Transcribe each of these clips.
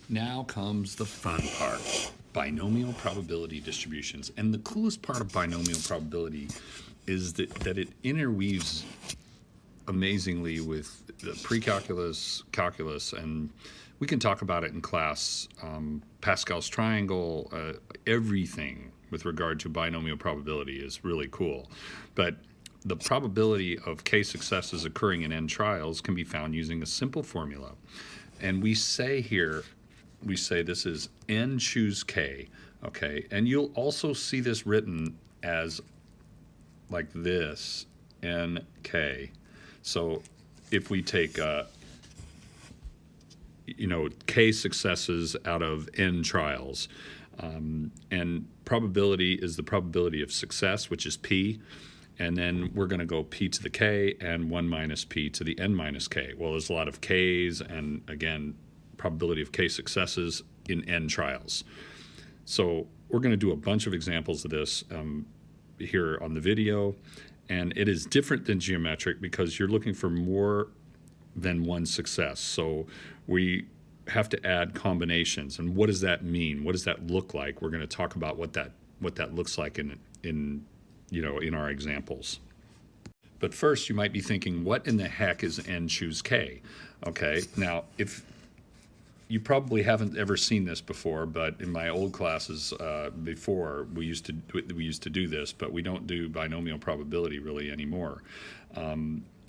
Now comes the fun part, binomial probability distributions. And the coolest part of binomial probability is that it interweaves amazingly with the pre-calculus, calculus, and we can talk about it in class. Pascal's triangle, everything with regard to binomial probability is really cool. But the probability of k successes occurring in n trials can be found using a simple formula. And we say here, we say this is n choose k, okay? And you'll also see this written as like this, nk. So if we take, k successes out of n trials, and probability is the probability of success, which is p, and then we're going to go p to the k and 1 minus p to the n minus k. Well, there's a lot of k's, and again, probability of k successes in n trials. So we're going to do a bunch of examples of this here on the video, and it is different than geometric because you're looking for more than one success. So we have to add combinations. And what does that mean? What does that look like? We're going to talk about what that looks like in our examples. But first, you might be thinking, what in the heck is n choose k? Okay, now if you probably haven't ever seen this before, but in my old classes before, we used to do this, but we don't do binomial probability really anymore.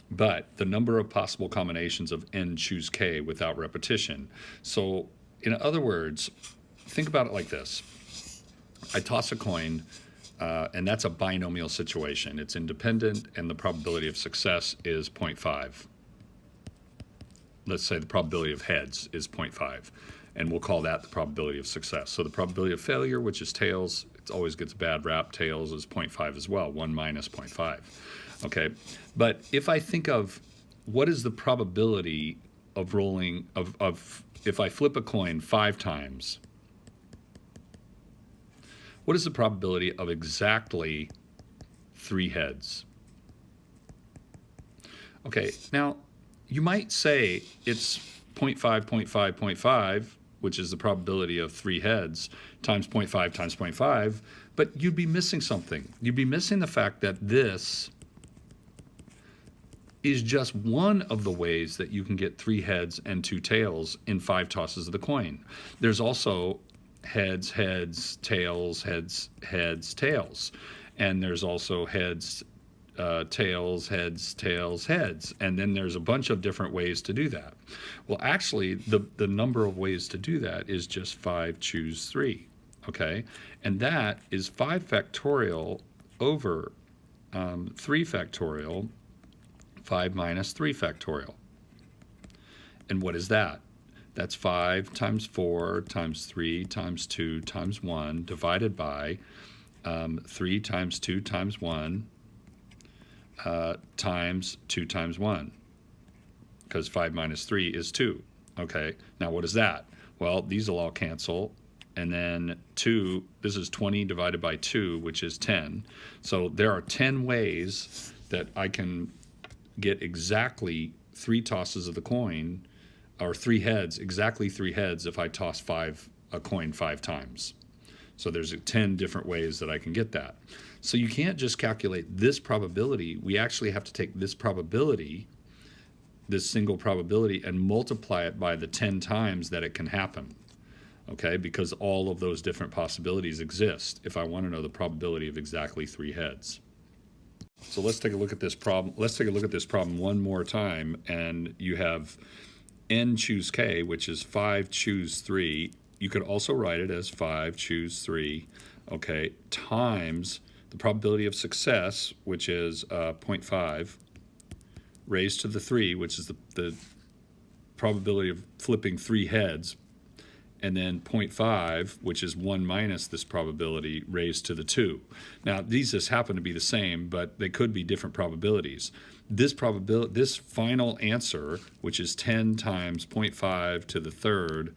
But the number of possible combinations of n choose k without repetition. So in other words, think about it like this. I toss a coin, and that's a binomial situation. It's independent, and the probability of success is 0.5. Let's say the probability of heads is 0.5, and we'll call that the probability of success. So the probability of failure, which is tails, it always gets a bad rap, tails is 0.5 as well, 1 minus 0.5. Okay, but if I think of what is the probability of rolling, if I flip a coin 5 times, what is the probability of exactly 3 heads? Okay, now you might say it's 0.5, 0.5, 0.5, which is the probability of 3 heads, times 0.5 times 0.5, but you'd be missing something. You'd be missing the fact that this is just one of the ways that you can get 3 heads and 2 tails in 5 tosses of the coin. There's also heads, heads, tails, heads, heads, tails. And there's also heads, tails, heads, tails, heads. And then there's a bunch of different ways to do that. Well, actually, the number of ways to do that is just 5 choose 3, okay? And that is 5 factorial over 3 factorial, 5 minus 3 factorial. And what is that? That's 5 times 4 times 3 times 2 times 1 divided by 3 times 2 times 1 times 2 times 1, because 5 minus 3 is 2. Okay, now what is that? Well, these will all cancel, and then 2, this is 20 divided by 2, which is 10. So there are 10 ways that I can get exactly 3 tosses of the coin, or 3 heads, exactly 3 heads if I toss a coin 5 times. So there's 10 different ways that I can get that. So you can't just calculate this probability. We actually have to take this probability, this single probability, and multiply it by the 10 times that it can happen. Okay, because all of those different possibilities exist if I want to know the probability of exactly 3 heads. So let's take a look at this problem. Let's take a look at this problem one more time, and you have n choose k, which is 5 choose 3. You could also write it as 5 choose 3, okay, times the probability of success, which is 0.5, raised to the 3, which is the probability of flipping 3 heads, and then 0.5, which is 1 minus this probability, raised to the 2. Now, these just happen to be the same, but they could be different probabilities. This final answer, which is 10 times 0.5 to the third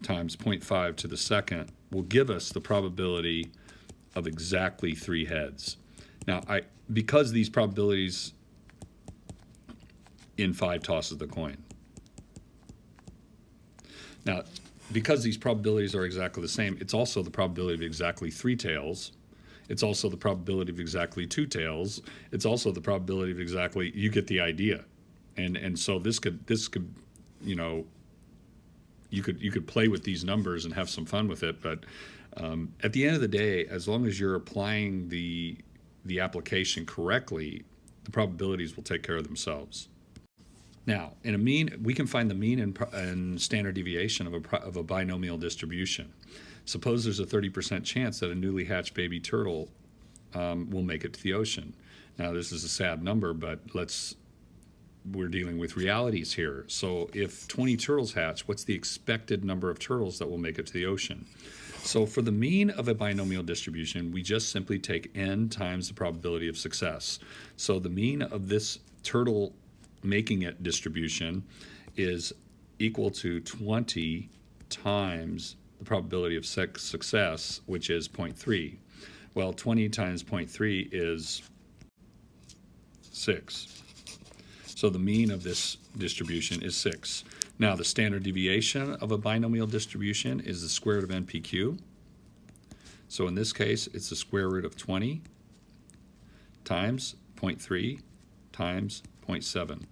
times 0.5 to the second, will give us the probability of exactly 3 heads. Now, because these probabilities in 5 tosses of the coin. Now, because these probabilities are exactly the same, it's also the probability of exactly 3 tails. It's also the probability of exactly 2 tails. It's also the probability of exactly, you get the idea. And so this could, you know, you could play with these numbers and have some fun with it, but at the end of the day, as long as you're applying the application correctly, the probabilities will take care of themselves. Now, in a mean, we can find the mean and standard deviation of a binomial distribution. Suppose there's a 30% chance that a newly hatched baby turtle will make it to the ocean. Now, this is a sad number, but we're dealing with realities here. So if 20 turtles hatch, what's the expected number of turtles that will make it to the ocean? So for the mean of a binomial distribution, we just simply take n times the probability of success. So the mean of this turtle making it distribution is equal to 20 times the probability of success, which is 0.3. Well, 20 times 0.3 is 6. So the mean of this distribution is 6. Now, the standard deviation of a binomial distribution is the square root of NPQ. So in this case, it's the square root of 20 times 0.3 times 0.7.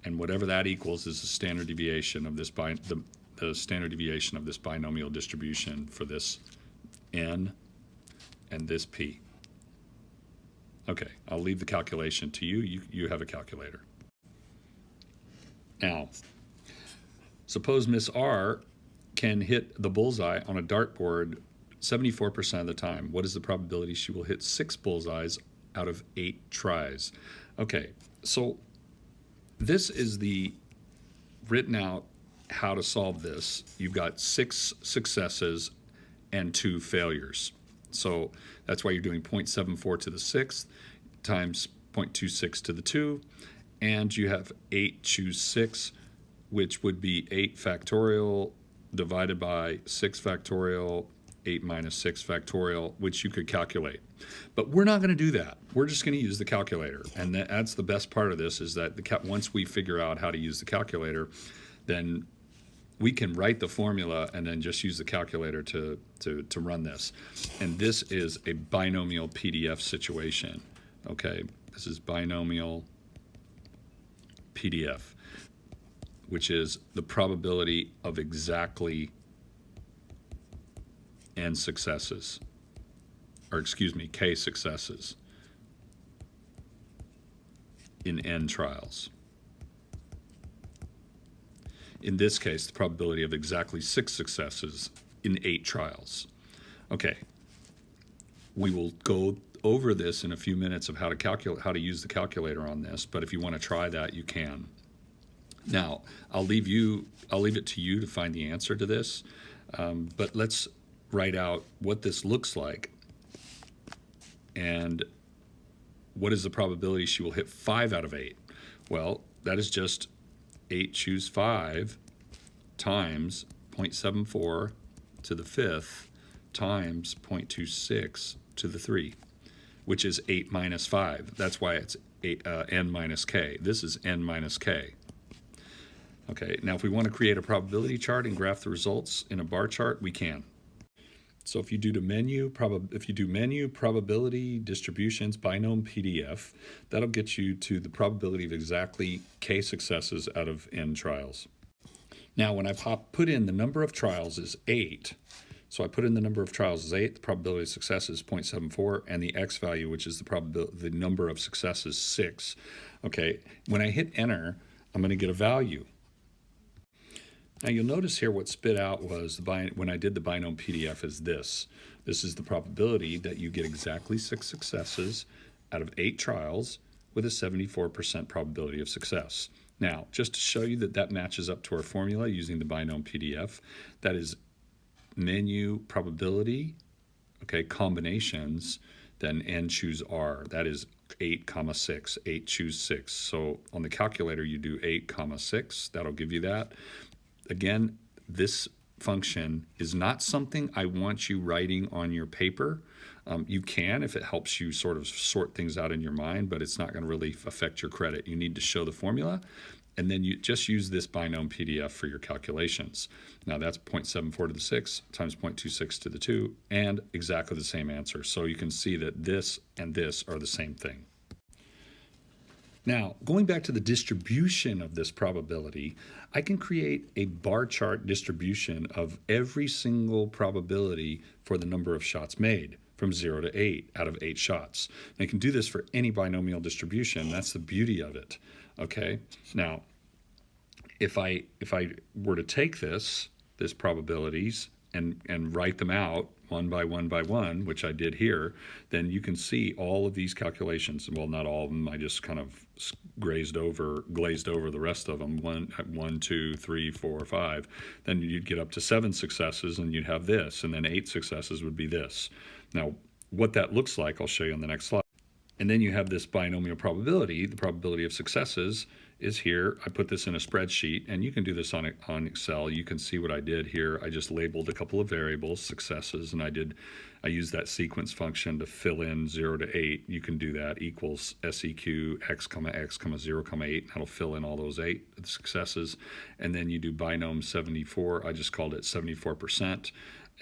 And whatever that equals is the standard deviation of this the standard deviation of this binomial distribution for this n and this p. Okay, I'll leave the calculation to you. You have a calculator. Now, suppose Miss R can hit the bullseye on a dartboard 74% of the time. What is the probability she will hit 6 bullseyes out of 8 tries? Okay, so this is the written out how to solve this. You've got 6 successes and 2 failures. So that's why you're doing 0.74 to the 6th times 0.26 to the 2. And you have 8 choose 6, which would be 8 factorial divided by 6 factorial, 8 minus 6 factorial, which you could calculate. But we're not going to do that. We're just going to use the calculator. And that's the best part of this, is that once we figure out how to use the calculator, then we can write the formula and then just use the calculator to run this. And this is a binomial PDF situation. Okay, this is binomial PDF, which is the probability of exactly n successes, or excuse me, k successes in n trials. In this case, the probability of exactly 6 successes in 8 trials. Okay, we will go over this in a few minutes of how to use the calculator on this, but if you want to try that, you can. Now, I'll leave it to you to find the answer to this, but let's write out what this looks like and what is the probability she will hit 5 out of 8. Well, that is just 8 choose 5 times 0.74 to the 5th times 0.26 to the 3, which is 8 minus 5. That's why it's n minus k. This is n minus k. Okay, now if we want to create a probability chart and graph the results in a bar chart, we can. So if you do menu, probability, distributions, binomial PDF, that'll get you to the probability of exactly k successes out of n trials. Now when I put in the number of trials is 8, so I put in the number of trials is 8, the probability of success is 0.74, and the x value, which is the number of successes, 6. Okay, when I hit enter, I'm going to get a value. Now you'll notice here what spit out was, when I did the binomial PDF, is this. This is the probability that you get exactly 6 successes out of 8 trials with a 74% probability of success. Now, just to show you that matches up to our formula using the binomial PDF, that is menu probability, okay, combinations, then n choose r. That is 8, 6, 8 choose 6. So on the calculator you do 8, 6. That'll give you that. Again, this function is not something I want you writing on your paper. You can if it helps you sort of sort things out in your mind, but it's not going to really affect your credit. You need to show the formula and then you just use this binomial PDF for your calculations. Now that's 0.74 to the 6 times 0.26 to the 2, and exactly the same answer. So you can see that this and this are the same thing. Now, going back to the distribution of this probability, I can create a bar chart distribution of every single probability for the number of shots made from 0 to 8 out of 8 shots. And I can do this for any binomial distribution. That's the beauty of it. Okay? Now, if I were to take this probabilities and write them out one by one by one, which I did here, then you can see all of these calculations. Well, not all of them. I just kind of glazed over the rest of them. 1, 2, 3, 4, 5. Then you'd get up to 7 successes, and you'd have this, and then 8 successes would be this. Now, what that looks like, I'll show you on the next slide. And then you have this binomial probability. The probability of successes is here. I put this in a spreadsheet, and you can do this on Excel. You can see what I did here. I just labeled a couple of variables, successes, and I used that sequence function to fill in 0 to 8. You can do that, equals SEQ x, x, 0, 8. That'll fill in all those 8 successes. And then you do binom 74. I just called it 74%.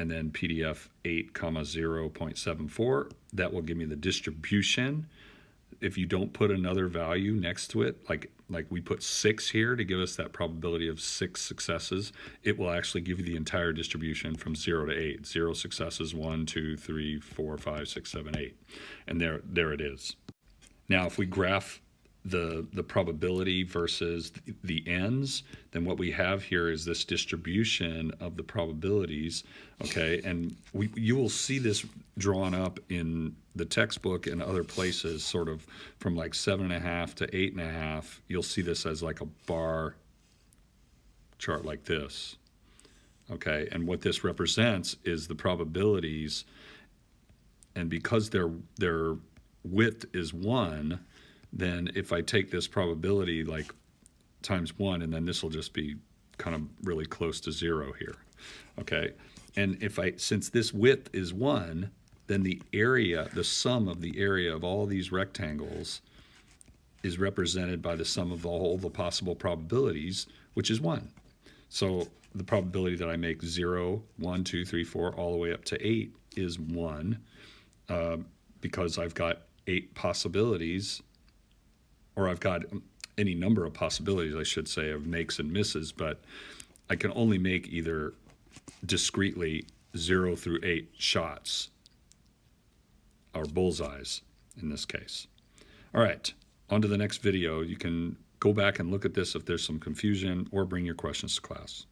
And then PDF 8, 0.74. That will give me the distribution. If you don't put another value next to it, like we put 6 here to give us that probability of 6 successes, it will actually give you the entire distribution from 0 to 8. 0 successes, 1, 2, 3, 4, 5, 6, 7, 8. And there it is. Now, if we graph the probability versus the ends, then what we have here is this distribution of the probabilities, okay? And you will see this drawn up in the textbook and other places, sort of from like 7.5 to 8.5. You'll see this as like a bar chart like this, okay? And what this represents is the probabilities, and because their width is 1, then if I take this probability like times 1, and then this will just be kind of really close to 0 here, okay? And since this width is 1, then the sum of the area of all these rectangles is represented by the sum of all the possible probabilities, which is 1. So the probability that I make 0, 1, 2, 3, 4, all the way up to 8 is 1, because I've got 8 possibilities, or I've got any number of possibilities, I should say, of makes and misses, but I can only make either discretely 0 through 8 shots, or bullseyes in this case. All right, on to the next video. You can go back and look at this if there's some confusion, or bring your questions to class.